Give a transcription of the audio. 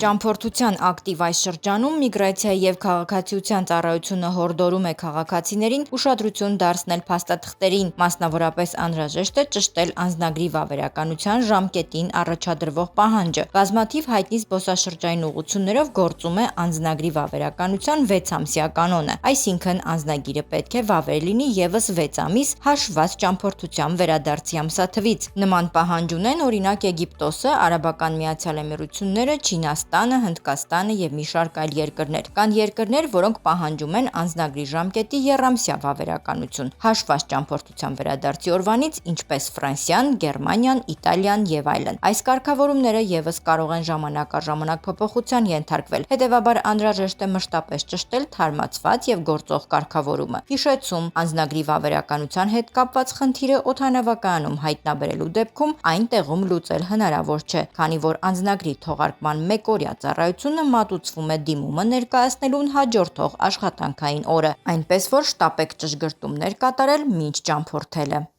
Ճամփորդության ակտիվ այս շրջանում միգրացիայի և քաղաքացիության ծառայությունը հորդորում է քաղաքացիներին ուշադրություն դարձնել փաստաթղթերին, մասնավորապես անհրաժեշտ է ճշտել անձնագրի վավերականության ժամկետին առաջադրվող պահանջը։ Բազմաթիվ հայտնի զբոսաշրջային ուղղություններով գործում է անձնագրի վավերականության 6-ամսյա կանոնը, այսինքն անձնագիրը պետք է վավեր լինի ևս 6 ամիս հաշվված ճամփորդության վերադարձի ամսաթվից։ Նման պահանջ ունեն օրինակ Եգիպտոսը, Արաբական Միացյալ Էմիրությունները, Չինաստանը, Հնդկաստանը և մի շարք այլ երկրներ։ Կան երկրներ, որոնք պահանջում են անձնագրի ժամկետի եռամսյա վավերականություն հաշվված ճամփորդության վերադարձի օրվանից, ինչպես Ֆրանսիան, Գերմանիան, Իտալիան և այլն։ Այս կարգավորումները ևս կարող են ժամանակ առ ժամանակ փոփոխության ենթարկվել, հետևաբար անհրաժեշտ է մշտապես ճշտել թարմացված և գործող կարգավորումը։ Հիշեցում. անձնագրի վավերականության հետ կապված խնդիրը օդանավակայանում հայտնաբերելու դեպքում այն տեղում լուծել հնարավոր չէ, քանի որ անձնագրի թողարկման մեկօրյա ծառայությունը մատուցվում է դիմումը ներկայացնելուն հաջորդող աշխատանքային օրը, այնպես որ շտապեք ճշգրտումներ կատարել մինչ ճամփորդելը։